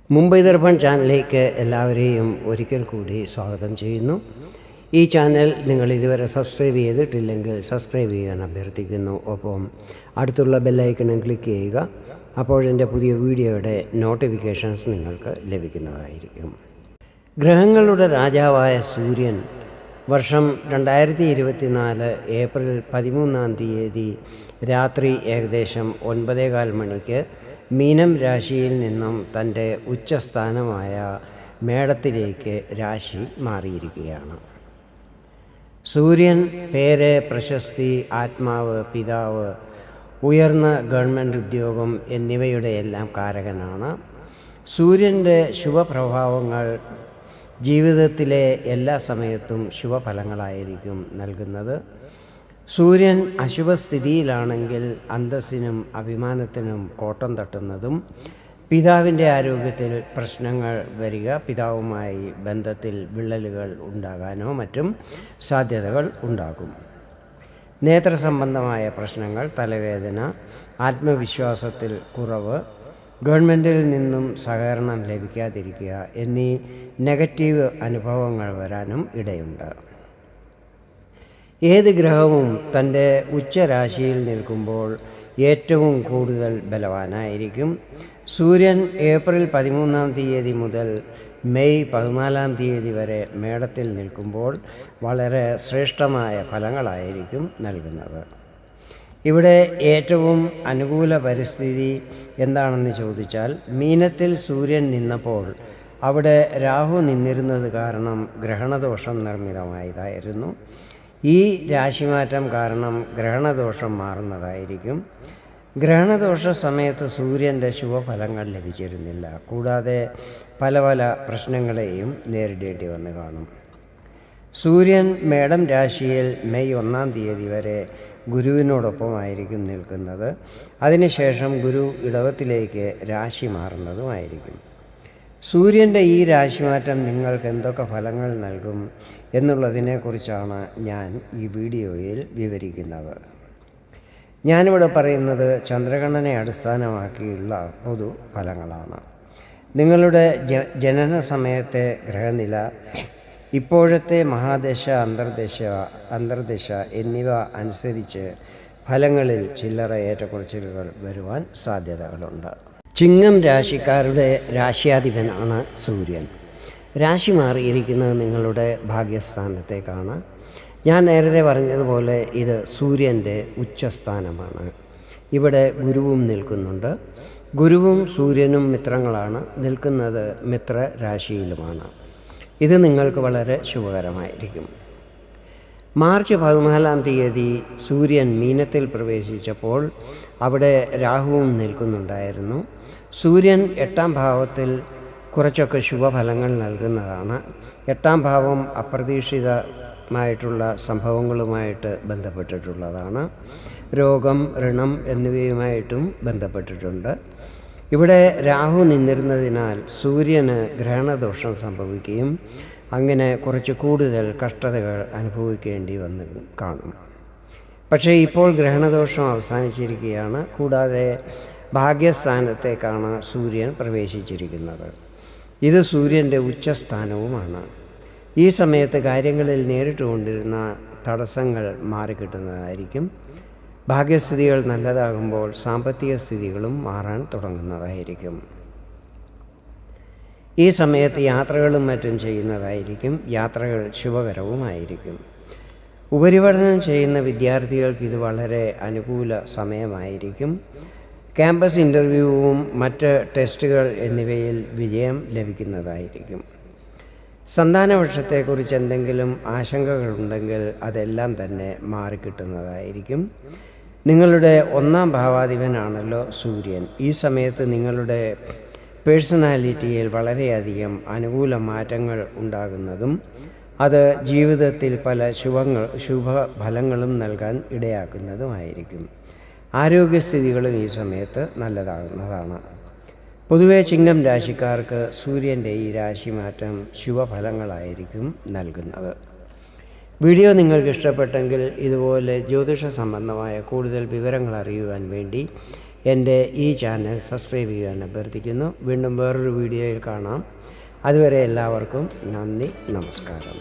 മുംബൈ ദർപ്പൺ ചാനലിലേക്ക് എല്ലാവരെയും ഒരിക്കൽ കൂടി സ്വാഗതം ചെയ്യുന്നു. ഈ ചാനൽ നിങ്ങൾ ഇതുവരെ സബ്സ്ക്രൈബ് ചെയ്തിട്ടില്ലെങ്കിൽ സബ്സ്ക്രൈബ് ചെയ്യാൻ അഭ്യർത്ഥിക്കുന്നു. ഒപ്പം അടുത്തുള്ള ബെല്ലൈക്കണും ക്ലിക്ക് ചെയ്യുക. അപ്പോഴെൻ്റെ പുതിയ വീഡിയോയുടെ നോട്ടിഫിക്കേഷൻസ് നിങ്ങൾക്ക് ലഭിക്കുന്നതായിരിക്കും. ഗ്രഹങ്ങളുടെ രാജാവായ സൂര്യൻ വർഷം 2024 ഏപ്രിൽ 13 രാത്രി ഏകദേശം 9:15 മണിക്ക് മീനം രാശിയിൽ നിന്നും തൻ്റെ ഉച്ചസ്ഥാനമായ മേടത്തിലേക്ക് രാശി മാറിയിരിക്കുകയാണ്. സൂര്യൻ പേര്, പ്രശസ്തി, ആത്മാവ്, പിതാവ്, ഉയർന്ന ഗവൺമെൻറ് ഉദ്യോഗം എന്നിവയുടെ എല്ലാം കാരകനാണ്. സൂര്യൻ്റെ ശുഭപ്രഭാവങ്ങൾ ജീവിതത്തിലെ എല്ലാ സമയത്തും ശുഭഫലങ്ങളായിരിക്കും നൽകുന്നത്. സൂര്യൻ അശുഭസ്ഥിതിയിലാണെങ്കിൽ അന്തസ്സിനും അഭിമാനത്തിനും കോട്ടം തട്ടുന്നതും പിതാവിൻ്റെ ആരോഗ്യത്തിൽ പ്രശ്നങ്ങൾ വരിക, പിതാവുമായി ബന്ധത്തിൽ വിള്ളലുകൾ ഉണ്ടാകാനോ മറ്റും സാധ്യതകൾ ഉണ്ടാകും. നേത്ര സംബന്ധമായ പ്രശ്നങ്ങൾ, തലവേദന, ആത്മവിശ്വാസത്തിൽ കുറവ്, ഗവൺമെൻറ്റിൽ നിന്നും സഹകരണം ലഭിക്കാതിരിക്കുക എന്നീ നെഗറ്റീവ് അനുഭവങ്ങൾ വരാനും ഇടയുണ്ട്. ഏത് ഗ്രഹവും തൻ്റെ ഉച്ചരാശിയിൽ നിൽക്കുമ്പോൾ ഏറ്റവും കൂടുതൽ ബലവാനായിരിക്കും. സൂര്യൻ ഏപ്രിൽ 13 മുതൽ മെയ് 14 വരെ മേടത്തിൽ നിൽക്കുമ്പോൾ വളരെ ശ്രേഷ്ഠമായ ഫലങ്ങളായിരിക്കും നൽകുന്നത്. ഇവിടെ ഏറ്റവും അനുകൂല പരിസ്ഥിതി എന്താണെന്ന് ചോദിച്ചാൽ, മീനത്തിൽ സൂര്യൻ നിന്നപ്പോൾ അവിടെ രാഹു നിന്നിരുന്നത് കാരണം ഗ്രഹണദോഷം നിർമ്മിതമായതായിരുന്നു. ഈ രാശിമാറ്റം കാരണം ഗ്രഹണദോഷം മാറുന്നതായിരിക്കും. ഗ്രഹണദോഷ സമയത്ത് സൂര്യൻ്റെ ശുഭഫലങ്ങൾ ലഭിച്ചിരുന്നില്ല. കൂടാതെ പല പ്രശ്നങ്ങളെയും നേരിടേണ്ടി വന്ന് കാണും. സൂര്യൻ മേടം രാശിയിൽ മെയ് 1 വരെ ഗുരുവിനോടൊപ്പമായിരിക്കും നിൽക്കുന്നത്. അതിനുശേഷം ഗുരു ഇടവത്തിലേക്ക് രാശി മാറുന്നതുമായിരിക്കും. സൂര്യൻ്റെ ഈ രാശിമാറ്റം നിങ്ങൾക്ക് എന്തൊക്കെ ഫലങ്ങൾ നൽകും എന്നുള്ളതിനെക്കുറിച്ചാണ് ഞാൻ ഈ വീഡിയോയിൽ വിവരിക്കുന്നത്. ഞാനിവിടെ പറയുന്നത് ചന്ദ്രഗണനെ അടിസ്ഥാനമാക്കിയുള്ള പൊതു ഫലങ്ങളാണ്. നിങ്ങളുടെ ജനന സമയത്തെ ഗ്രഹനില, ഇപ്പോഴത്തെ മഹാദശ, അന്തർദശ എന്നിവ അനുസരിച്ച് ഫലങ്ങളിൽ ചില്ലറ ഏറ്റക്കുറച്ചിലുകൾ വരുവാൻ സാധ്യതകളുണ്ട്. ചിങ്ങം രാശിക്കാരുടെ രാശ്യാധിപനാണ് സൂര്യൻ. രാശി മാറിയിരിക്കുന്നത് നിങ്ങളുടെ ഭാഗ്യസ്ഥാനത്തേക്കാണ്. ഞാൻ നേരത്തെ പറഞ്ഞതുപോലെ ഇത് സൂര്യൻ്റെ ഉച്ചസ്ഥാനമാണ്. ഇവിടെ ഗുരുവും നിൽക്കുന്നുണ്ട്. ഗുരുവും സൂര്യനും മിത്രങ്ങളാണ്. നിൽക്കുന്നത് മിത്ര രാശിയിലുമാണ്. ഇത് നിങ്ങൾക്ക് വളരെ ശുഭകരമായിരിക്കും. മാർച്ച് 14 സൂര്യൻ മീനത്തിൽ പ്രവേശിച്ചപ്പോൾ അവിടെ രാഹുവും നിൽക്കുന്നുണ്ടായിരുന്നു. സൂര്യൻ 8ാം ഭാവത്തിൽ കുറച്ചൊക്കെ ശുഭഫലങ്ങൾ നൽകുന്നതാണ്. 8ാം ഭാവം അപ്രതീക്ഷിതമായിട്ടുള്ള സംഭവങ്ങളുമായിട്ട് ബന്ധപ്പെട്ടിട്ടുള്ളതാണ്. രോഗം, ഋണം എന്നിവയുമായിട്ടും ബന്ധപ്പെട്ടിട്ടുണ്ട്. ഇവിടെ രാഹു നിന്നിരുന്നതിനാൽ സൂര്യന് ഗ്രഹണദോഷം സംഭവിക്കുകയും അങ്ങനെ കുറച്ച് കൂടുതൽ കഷ്ടതകൾ അനുഭവിക്കേണ്ടി വന്ന് കാണും. പക്ഷേ ഇപ്പോൾ ഗ്രഹണദോഷം അവസാനിച്ചിരിക്കുകയാണ്. കൂടാതെ ഭാഗ്യസ്ഥാനത്തേക്കാണ് സൂര്യൻ പ്രവേശിച്ചിരിക്കുന്നത്. ഇത് സൂര്യൻ്റെ ഉച്ചസ്ഥാനവുമാണ്. ഈ സമയത്ത് കാര്യങ്ങളിൽ നേരിട്ടുകൊണ്ടിരുന്ന തടസ്സങ്ങൾ മാറിക്കിട്ടുന്നതായിരിക്കും. ഭാഗ്യസ്ഥിതികൾ നല്ലതാകുമ്പോൾ സാമ്പത്തിക സ്ഥിതികളും മാറാൻ തുടങ്ങുന്നതായിരിക്കും. ഈ സമയത്ത് യാത്രകളും മറ്റും ചെയ്യുന്നതായിരിക്കും. യാത്രകൾ ശുഭകരവുമായിരിക്കും. ഉപരിപഠനം ചെയ്യുന്ന വിദ്യാർത്ഥികൾക്ക് ഇത് വളരെ അനുകൂല സമയമായിരിക്കും. ക്യാമ്പസ് ഇൻ്റർവ്യൂവും മറ്റ് ടെസ്റ്റുകൾ എന്നിവയിൽ വിജയം ലഭിക്കുന്നതായിരിക്കും. സന്താനപക്ഷത്തെക്കുറിച്ച് എന്തെങ്കിലും ആശങ്കകളുണ്ടെങ്കിൽ അതെല്ലാം തന്നെ മാറിക്കിട്ടുന്നതായിരിക്കും. നിങ്ങളുടെ 1ാം ഭാവാധിപനാണല്ലോ സൂര്യൻ. ഈ സമയത്ത് നിങ്ങളുടെ പേഴ്സണാലിറ്റിയിൽ വളരെയധികം അനുകൂല മാറ്റങ്ങൾ ഉണ്ടാകുന്നതും അത് ജീവിതത്തിൽ പല ശുഭഫലങ്ങളും നൽകാൻ ഇടയാക്കുന്നതുമായിരിക്കും. ആരോഗ്യസ്ഥിതികളും ഈ സമയത്ത് നല്ലതാകുന്നതാണ്. പൊതുവെ ചിങ്ങം രാശിക്കാർക്ക് സൂര്യൻ്റെ ഈ രാശിമാറ്റം ശുഭഫലങ്ങളായിരിക്കും നൽകുന്നത്. വീഡിയോ നിങ്ങൾക്ക് ഇഷ്ടപ്പെട്ടെങ്കിൽ ഇതുപോലെ ജ്യോതിഷ സംബന്ധമായ കൂടുതൽ വിവരങ്ങൾ അറിയുവാൻ വേണ്ടി എൻ്റെ ഈ ചാനൽ സബ്സ്ക്രൈബ് ചെയ്യാൻ അഭ്യർത്ഥിക്കുന്നു. വീണ്ടും വേറൊരു വീഡിയോയിൽ കാണാം. അതുവരെ എല്ലാവർക്കും നന്ദി, നമസ്കാരം.